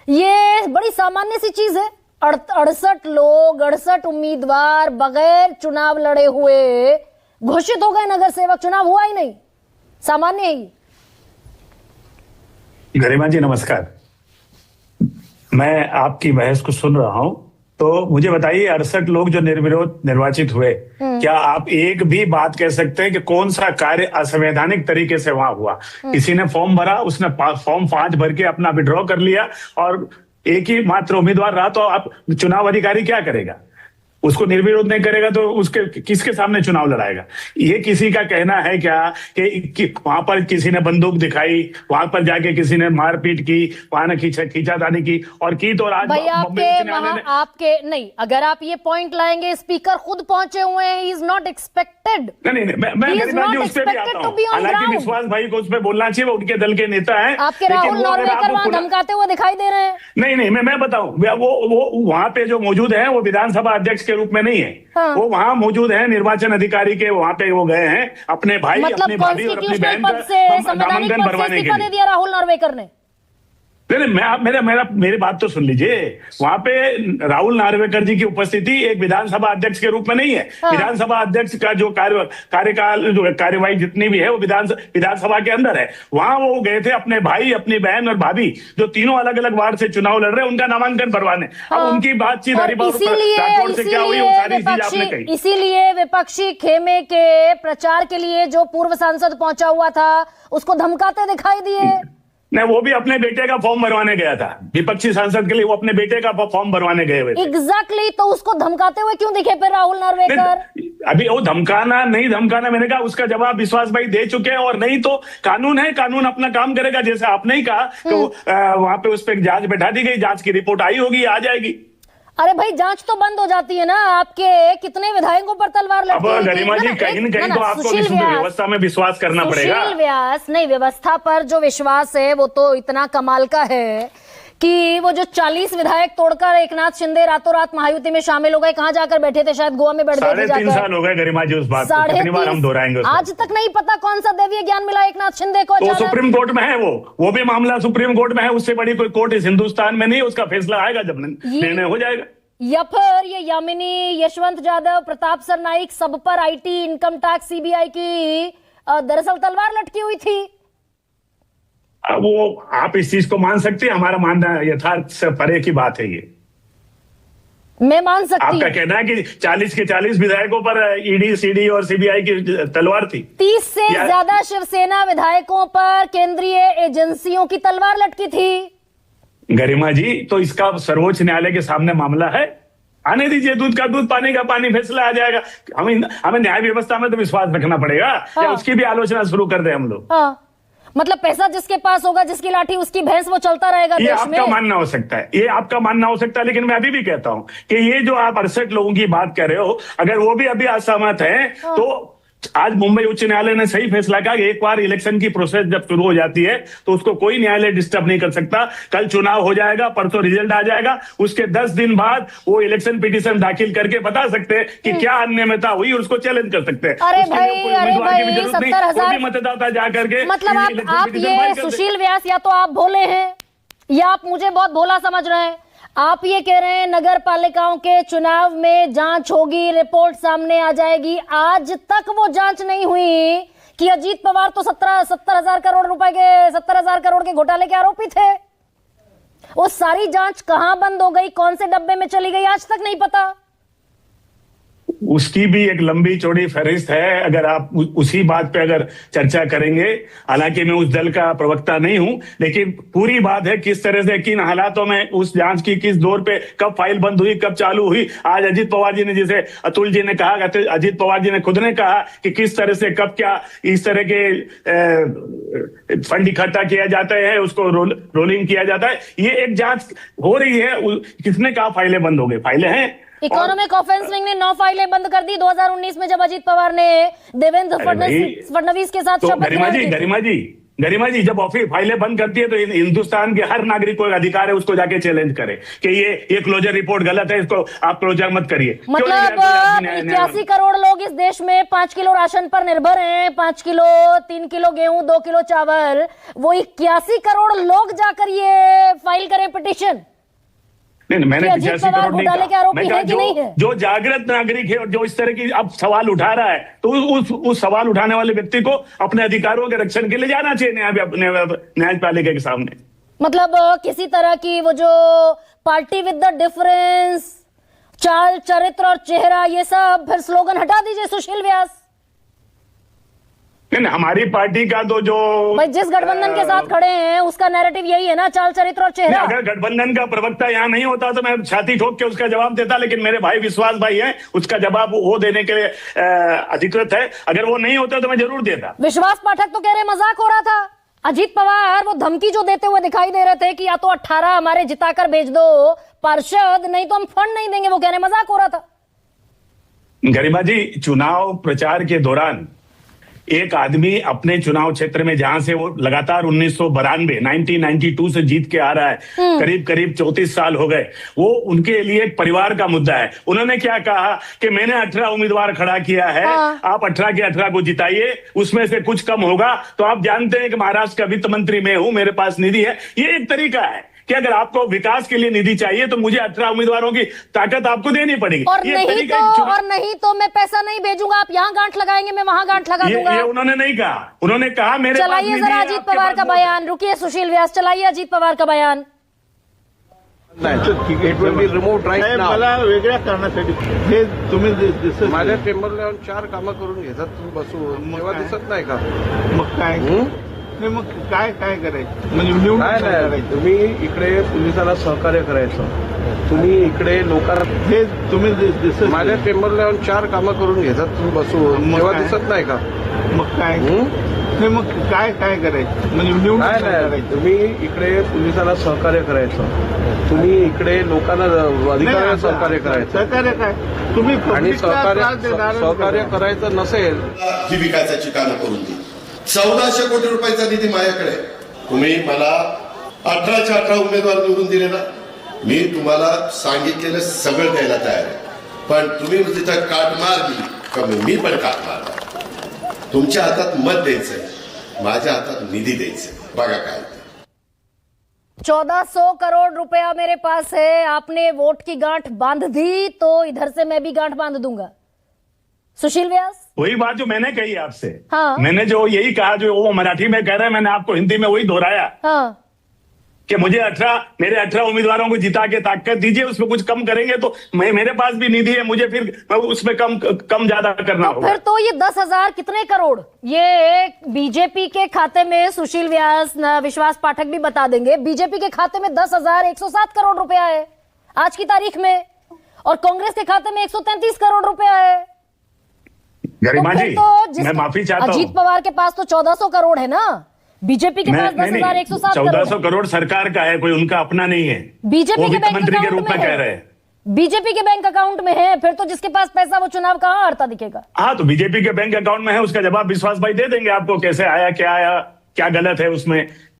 ये बड़ी सामान्य सी चीज है। 68 लोग, 68 उम्मीदवार बगैर चुनाव लड़े हुए घोषित हो गए नगर सेवक, चुनाव हुआ ही नहीं, सामान्य ही। गरिमा जी नमस्कार, मैं आपकी बहस को सुन रहा हूं, तो मुझे बताइए 68 लोग जो निर्विरोध निर्वाचित हुए, क्या आप एक भी बात कह सकते हैं कि कौन सा कार्य असंवैधानिक तरीके से वहां हुआ? किसी ने फॉर्म भरा, उसने फॉर्म 5 भर के अपना विड्रॉ कर लिया और एक ही मात्र उम्मीदवार रहा, तो आप चुनाव अधिकारी क्या करेगा? उसको निर्विरोध नहीं करेगा तो उसके किसके सामने चुनाव लड़ाएगा? ये किसी का कहना है क्या कि वहां पर किसी ने बंदूक दिखाई, वहां पर जाके किसी ने मारपीट की, वहां ने खींचातानी की और की, तो आज भाई आपके नहीं, अगर आप ये पॉइंट लाएंगे, स्पीकर खुद पहुंचे हुए हैं, ही इज नॉट एक्सपेक्टेड। नहीं, मैं उस पे भी आता हूं, हालांकि विश्वास भाई को उस पे बोलना चाहिए, वो उनके दल के नेता है। आपके राहुल नार्वेकर वहां धमकाते हुए दिखाई दे रहे हैं। नहीं, मैं बताऊं, वो वहां पे जो मौजूद है वो विधानसभा अध्यक्ष के रूप में नहीं है। हाँ। वो वहां मौजूद है निर्वाचन अधिकारी के, वहां पे वो गए हैं अपने भाई, अपनी भाभी और अपनी बहन का नामांकन भरवाने के लिए। दिया राहुल नार्वेकर ने। नहीं, मेरी बात तो सुन लीजिए। वहां पे राहुल नार्वेकर जी की उपस्थिति एक विधानसभा अध्यक्ष के रूप में नहीं है। हाँ। विधानसभा अध्यक्ष का जो कार्यकाल, जो कार्यवाही जितनी भी है वो विधानसभा के अंदर है। वहां वो गए थे अपने भाई, अपनी बहन और भाभी, जो तीनों अलग अलग वार्ड से चुनाव लड़ रहे हैं, उनका नामांकन भरवाने। हाँ। अब उनकी बातचीत हरिभाऊ राठौड़ से क्या हुई, वो सारी चीज आपने कही। इसीलिए विपक्षी खेमे के प्रचार के लिए जो पूर्व सांसद पहुंचा हुआ था, उसको धमकाते दिखाई दिए। नहीं, वो भी अपने बेटे का फॉर्म भरवाने गया था, विपक्षी सांसद के लिए वो अपने बेटे का फॉर्म भरवाने गए हुए थे। एग्जैक्टली, तो उसको धमकाते हुए क्यों दिखे फिर राहुल नार्वेकर? अभी वो धमकाना नहीं धमकाना, मैंने कहा उसका जवाब विश्वास भाई दे चुके हैं। और नहीं तो कानून है, कानून अपना काम करेगा। जैसे आपने ही कहा तो वहां पे उस पर जांच बैठा दी गई, जांच की रिपोर्ट आई होगी, आ जाएगी। अरे भाई, जांच तो बंद हो जाती है ना। आपके कितने विधायकों पर तलवार लटकी हुई थी? गरिमा जी, कहीं न कहीं तो आपको व्यवस्था में विश्वास करना पड़ेगा। सुशील व्यास नहीं, व्यवस्था पर जो विश्वास है वो तो इतना कमाल का है कि वो जो 40 विधायक तोड़कर एकनाथ शिंदे रातों रात महायुति में शामिल हो गए, कहां जाकर बैठे थे? शायद गोवा में बैठ गए थे। 3.5 साल हो गए गरिमा जी उस बात को, कितनी बार हम दोहराएंगे? आज तक नहीं पता कौन सा दैवीय ज्ञान मिला एकनाथ शिंदे को। तो सुप्रीम कोर्ट में है वो भी मामला सुप्रीम कोर्ट में है। उससे बड़ी कोई कोर्ट इस हिंदुस्तान में नहीं। उसका फैसला आएगा जब निर्णय हो जाएगा। या फिर ये यामिनी, यशवंत यादव, प्रताप सरनाइक, सब पर आईटी, इनकम टैक्स, सीबीआई की दरअसल तलवार लटकी हुई थी। वो आप इस चीज को मान सकते हैं? हमारा मानना यथार्थ से परे की बात है। ये मैं मान सकती हूँ। आपका कहना है कि 40 के 40 विधायकों पर ईडी, सीडी और सीबीआई की तलवार थी। 30 से ज्यादा शिवसेना विधायकों पर केंद्रीय एजेंसियों की तलवार लटकी थी। गरिमा जी, तो इसका सर्वोच्च न्यायालय के सामने मामला है, आने दीजिए। दूध का दूध, पानी का पानी, फैसला आ जाएगा। हमें न्याय व्यवस्था में तो विश्वास रखना पड़ेगा। हाँ। या उसकी भी आलोचना शुरू कर दे हम लोग? हाँ। मतलब पैसा जिसके पास होगा, जिसकी लाठी उसकी भैंस, वो चलता रहेगा ये देश आपका में। मानना हो सकता है, ये आपका मानना हो सकता है। लेकिन मैं अभी भी कहता हूं कि ये जो आप 68 लोगों की बात कर रहे हो, अगर वो भी अभी असहमत है, तो आज मुंबई उच्च न्यायालय ने सही फैसला किया कि एक बार इलेक्शन की प्रोसेस जब शुरू हो जाती है तो उसको कोई न्यायालय डिस्टर्ब नहीं कर सकता। कल चुनाव हो जाएगा, परसों रिजल्ट आ जाएगा, उसके 10 दिन बाद वो इलेक्शन पिटीशन दाखिल करके बता सकते हैं कि क्या अनियमितता हुई और उसको चैलेंज कर सकते हैं। अरे भाई 70,000 मतदाता जाकर के। मतलब आप ये सुशील व्यास, या तो आप भोले हैं या आप मुझे बहुत भोला समझ रहे हैं। आप ये कह रहे हैं नगर पालिकाओं के चुनाव में जांच होगी, रिपोर्ट सामने आ जाएगी। आज तक वो जांच नहीं हुई कि अजीत पवार तो 70,000 करोड़ रुपए के 70,000 करोड़ के घोटाले के आरोपी थे। वो सारी जांच कहां बंद हो गई, कौन से डब्बे में चली गई, आज तक नहीं पता। उसकी भी एक लंबी चौड़ी फहरिस्त है। अगर आप उसी बात पे अगर चर्चा करेंगे, हालांकि मैं उस दल का प्रवक्ता नहीं हूं, लेकिन पूरी बात है किस तरह से, किन हालातों में उस जांच की, किस दौर पे, कब फाइल बंद हुई, कब चालू हुई। आज अजीत पवार जी ने, जैसे अतुल जी ने कहा, अजीत पवार जी ने खुद ने कहा कि किस तरह से, कब, क्या इस तरह के फंड इकट्ठा किया जाता है, उसको रोलिंग किया जाता है। ये एक जांच हो रही है। किसने कहा फाइलें बंद हो गई? फाइलें हैं। इकोनॉमिक ऑफेंस विंग ने 9 फाइलें बंद कर दी 2019 में, जब अजित पवार ने देवेंद्र फडणवीस के साथ शपथ गरिमा जी गरिमा जी, जब ऑफिस फाइलें बंद करती है तो हिंदुस्तान के हर नागरिक को एक अधिकार है उसको जाके चैलेंज करे कि ये क्लोजर रिपोर्ट गलत है, इसको आप क्लोजर मत करिए। क्यों नहीं मतलब करती आपकी न्याय- 81 करोड़ लोग इस देश में 5 किलो राशन पर निर्भर हैं, 5 किलो 3 किलो गेहूं 2 किलो चावल, वो 81 करोड़ लोग जाकर ये फाइल करें पिटिशन। नहीं, मैंने कि अजीत 85 पवार करोड़ नहीं घोटाले के कहा। आरोपी मैं कहा हैं कि नहीं है? जो जागृत नागरिक है और जो इस तरह की अब सवाल उठा रहा है, तो उस सवाल उठाने वाले व्यक्ति को अपने अधिकारों के रक्षण के लिए जाना चाहिए न्यायपालिका के सामने। मतलब किसी तरह की वो जो पार्टी विद द डिफरेंस, चाल चरित्र और चेहरा, ये सब फिर स्लोगन हटा दीजिए सुशील व्यास। नहीं, हमारी पार्टी का तो जो भाई जिस गठबंधन के साथ खड़े हैं उसका नैरेटिव यही है ना, चाल चरित्र और चेहरा। अगर गठबंधन का प्रवक्ता यहाँ नहीं होता तो मैं छाती ठोक के उसका जवाब देता, लेकिन मेरे भाई विश्वास भाई हैं, उसका जवाब वो देने के लिए अधिकृत है। अगर वो नहीं होता तो मैं जरूर देता। विश्वास पाठक तो कह रहे मजाक हो रहा था। अजीत पवार वो धमकी जो देते हुए दिखाई दे रहे थे कि या तो 18 हमारे जिताकर भेज दो पार्षद, नहीं तो हम फंड नहीं देंगे, वो कह रहे मजाक हो रहा था। गरिमा जी, चुनाव प्रचार के दौरान एक आदमी अपने चुनाव क्षेत्र में जहां से वो लगातार 1992 से जीत के आ रहा है, करीब करीब 34 साल हो गए, वो उनके लिए एक परिवार का मुद्दा है। उन्होंने क्या कहा कि मैंने 18 उम्मीदवार खड़ा किया है, आप 18 के 18 को जिताइए, उसमें से कुछ कम होगा तो आप जानते हैं कि महाराष्ट्र का वित्त मंत्री मैं हूं, मेरे पास निधि है। ये एक तरीका है कि अगर आपको विकास के लिए निधि चाहिए तो मुझे 18 उम्मीदवारों की ताकत आपको देनी पड़ेगी। और नहीं तो मैं पैसा नहीं भेजूंगा, आप यहाँ गांठ लगाएंगे, मैं वहां गांठ लगा दूंगा। ये उन्होंने नहीं कहा। उन्होंने कहा मेरे पास चलाइए जरा अजीत पवार का बयान। रुकिए सुशील व्यास, चलाइए अजीत पवार का बयान। It will be remote right now. मला वेगळ्या कारणासाठी हे तुम्ही दिसत माझ्या टेबलला येऊन 4 कामं करून घेतात तुम्ही बसून, तेव्हा दिसत नाही का? मग काय नाही, मग काय काय करायचं म्हणजे निवडून काय काय नाही, करायचं? तुम्ही इकडे पोलिसाला सहकार्य करायचं, तुम्ही इकडे लोकांना हे तुम्ही दिसत माझ्या टेबलला येऊन 4 कामं करून घेतात तुम्ही बसून, मग तेव्हा काय? दिसत नाही का? मग काय नाही, मग काय काय करायचं म्हणजे निवडून काय काय नाही, करायचं? तुम्ही इकडे पोलिसाला सहकार्य करायचं, तुम्ही इकडे लोकांना अधिकाऱ्यांना नाही, सहकार्य करायचं सहकार्य काय तुम्ही आणि पब्लिकला त्रास देणार सहकार्य करायचं नसेल ही विकासाची कामं करून दिली. 1400 कोटी रुपयाचा निधी माझ्याकडे. तुम्ही मला 18च्या 18 उमेदवार निवडून दिले ना, मी तुम्हाला सांगितलेलं सगळं द्यायला तयार आहे. पण तुम्ही तिथं काट मारली का मी पण काट मारला. तुमच्या हातात मत द्यायचंय, माझ्या हातात निधी द्यायचंय. बघा काय 1400 करोड़ रुपया मेरे पास है, आपने वोट की गांठ बांध दी तो इधर से मैं भी गांठ बांध दूंगा। सुशील व्यास, वही बात जो मैंने कही आपसे। हाँ। मैंने जो यही कहा जो वो मराठी में कह रहे हैं, मैंने आपको हिंदी में वही दोहराया हाँ कि मुझे मेरे 18 उम्मीदवारों को जिता के ताकत दीजिए, उसमें कुछ कम करेंगे तो मेरे पास भी निधि है, मुझे फिर उसमें कम ज्यादा करना होगा। फिर तो ये 10,000 कितने करोड़, ये बीजेपी के खाते में, सुशील व्यास विश्वास पाठक भी बता देंगे, बीजेपी के खाते में 10,107 करोड़ रुपया है आज की तारीख में, और कांग्रेस के खाते में 133 करोड़ रुपया है। गरिमा तो जी, मैं माफी चाहता हूँ। अजीत पवार के पास तो 1400 करोड़ है ना, बीजेपी के पास 10,107 करोड़। 1400 करोड़ सरकार का है, कोई उनका अपना नहीं है। बीजेपी वो के वित्त बैंक मंत्री के अकाउंट रूप में में कह है। रहे हैं। बीजेपी के बैंक अकाउंट में है, फिर तो जिसके पास पैसा वो चुनाव कहाँ हारता दिखेगा। हाँ, तो बीजेपी के बैंक अकाउंट में है, उसका जवाब विश्वास भाई दे देंगे आपको, कैसे आया, क्या गलत है उसमें।